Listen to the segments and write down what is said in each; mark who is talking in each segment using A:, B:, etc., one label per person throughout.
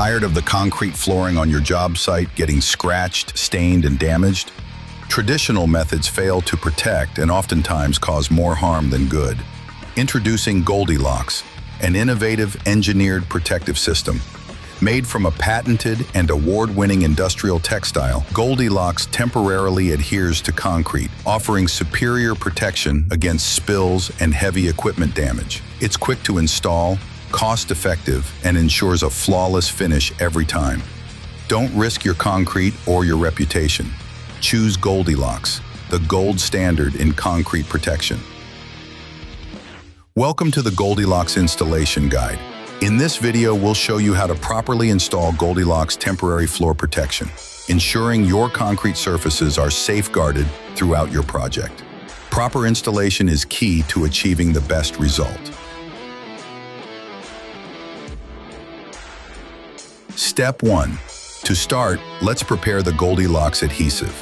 A: Tired of the concrete flooring on your job site getting scratched, stained, and damaged? Traditional methods fail to protect and oftentimes cause more harm than good. Introducing Goldilox, an innovative engineered protective system. Made from a patented and award-winning industrial textile, Goldilox temporarily adheres to concrete, offering superior protection against spills and heavy equipment damage. It's quick to install, cost-effective, and ensures a flawless finish every time. Don't risk your concrete or your reputation. Choose Goldilox, the gold standard in concrete protection. Welcome to the Goldilox installation guide. In this video, we'll show you how to properly install Goldilox temporary floor protection, ensuring your concrete surfaces are safeguarded throughout your project. Proper installation is key to achieving the best result. Step 1. To start, let's prepare the Goldilox adhesive.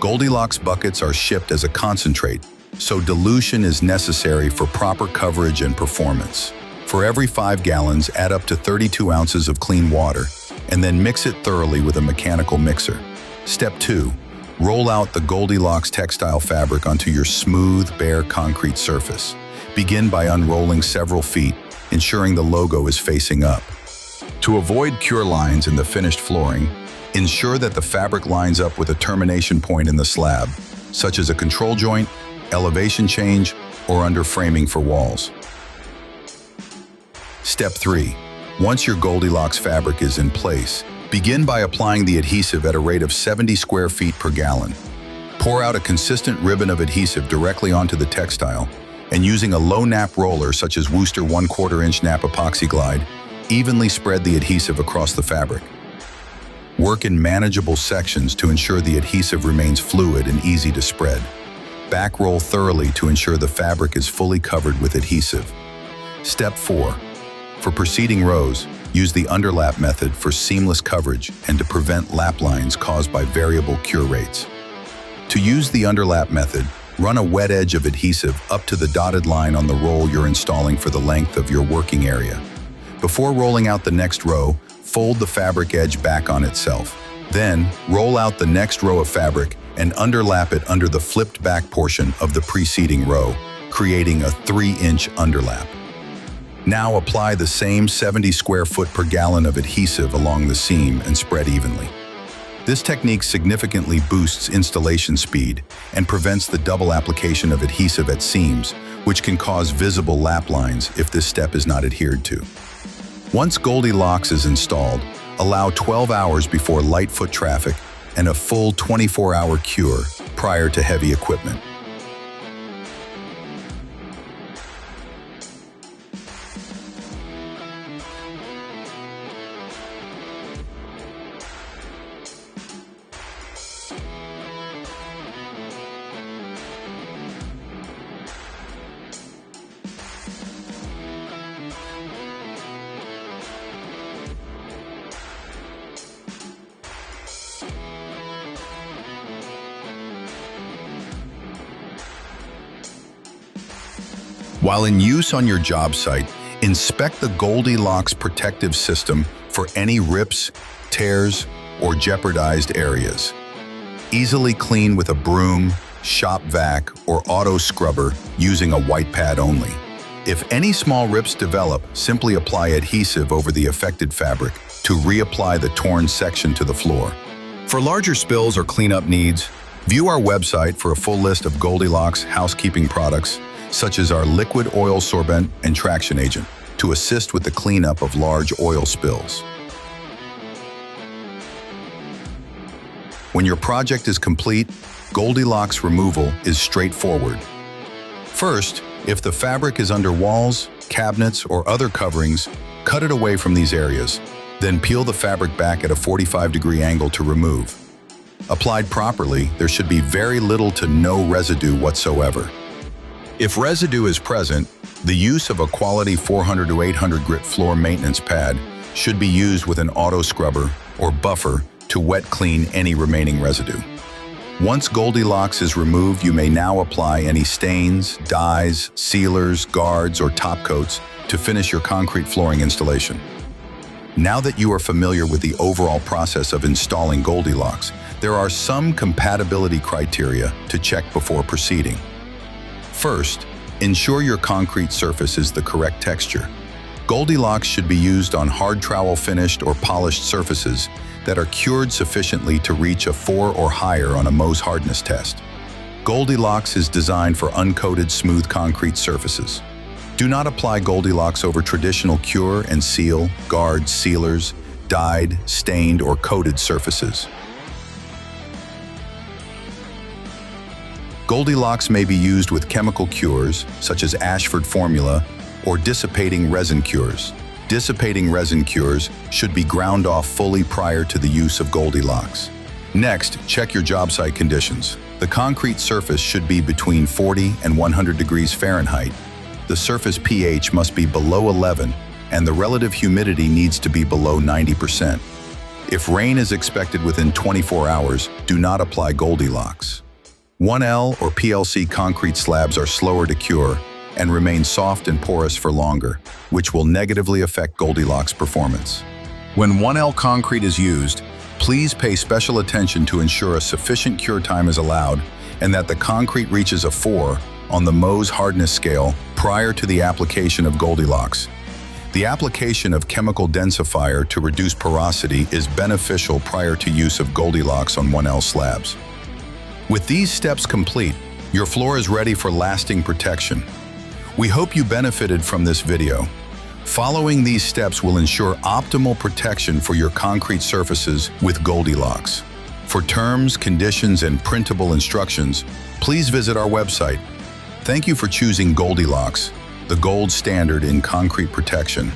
A: Goldilox buckets are shipped as a concentrate, so dilution is necessary for proper coverage and performance. For every 5 gallons, add up to 32 ounces of clean water, and then mix it thoroughly with a mechanical mixer. Step 2. Roll out the Goldilox textile fabric onto your smooth, bare concrete surface. Begin by unrolling several feet, ensuring the logo is facing up. To avoid cure lines in the finished flooring, ensure that the fabric lines up with a termination point in the slab, such as a control joint, elevation change, or under framing for walls. Step 3. Once your Goldilox fabric is in place, begin by applying the adhesive at a rate of 70 square feet per gallon. Pour out a consistent ribbon of adhesive directly onto the textile, and using a low nap roller such as Worcester 1/4 inch nap epoxy glide, evenly spread the adhesive across the fabric. Work in manageable sections to ensure the adhesive remains fluid and easy to spread. Back roll thoroughly to ensure the fabric is fully covered with adhesive. Step 4. For preceding rows, use the underlap method for seamless coverage and to prevent lap lines caused by variable cure rates. To use the underlap method, run a wet edge of adhesive up to the dotted line on the roll you're installing for the length of your working area. Before rolling out the next row, fold the fabric edge back on itself. Then, roll out the next row of fabric and underlap it under the flipped back portion of the preceding row, creating a 3-inch underlap. Now apply the same 70 square foot per gallon of adhesive along the seam and spread evenly. This technique significantly boosts installation speed and prevents the double application of adhesive at seams, which can cause visible lap lines if this step is not adhered to. Once Goldilox is installed, allow 12 hours before light foot traffic and a full 24-hour cure prior to heavy equipment. While in use on your job site, inspect the Goldilox protective system for any rips, tears, or jeopardized areas. Easily clean with a broom, shop vac, or auto scrubber using a white pad only. If any small rips develop, simply apply adhesive over the affected fabric to reapply the torn section to the floor. For larger spills or cleanup needs, view our website for a full list of Goldilox housekeeping products, such as our liquid oil sorbent and traction agent, to assist with the cleanup of large oil spills. When your project is complete, Goldilox removal is straightforward. First, if the fabric is under walls, cabinets, or other coverings, cut it away from these areas. Then peel the fabric back at a 45-degree angle to remove. Applied properly, there should be very little to no residue whatsoever. If residue is present, the use of a quality 400 to 800 grit floor maintenance pad should be used with an auto scrubber or buffer to wet clean any remaining residue. Once Goldilox is removed, you may now apply any stains, dyes, sealers, guards, or top coats to finish your concrete flooring installation. Now that you are familiar with the overall process of installing Goldilox, there are some compatibility criteria to check before proceeding. First, ensure your concrete surface is the correct texture. Goldilox should be used on hard trowel finished or polished surfaces that are cured sufficiently to reach a 4 or higher on a Mohs hardness test. Goldilox is designed for uncoated smooth concrete surfaces. Do not apply Goldilox over traditional cure and seal, guard, sealers, dyed, stained, or coated surfaces. Goldilox may be used with chemical cures, such as Ashford formula, or dissipating resin cures. Dissipating resin cures should be ground off fully prior to the use of Goldilox. Next, check your job site conditions. The concrete surface should be between 40 and 100 degrees Fahrenheit. The surface pH must be below 11, and the relative humidity needs to be below 90%. If rain is expected within 24 hours, do not apply Goldilox. 1L or PLC concrete slabs are slower to cure and remain soft and porous for longer, which will negatively affect Goldilox performance. When 1L concrete is used, please pay special attention to ensure a sufficient cure time is allowed and that the concrete reaches a 4 on the Mohs hardness scale prior to the application of Goldilox. The application of chemical densifier to reduce porosity is beneficial prior to use of Goldilox on 1L slabs. With these steps complete, your floor is ready for lasting protection. We hope you benefited from this video. Following these steps will ensure optimal protection for your concrete surfaces with Goldilox. For terms, conditions, and printable instructions, please visit our website. Thank you for choosing Goldilox, the gold standard in concrete protection.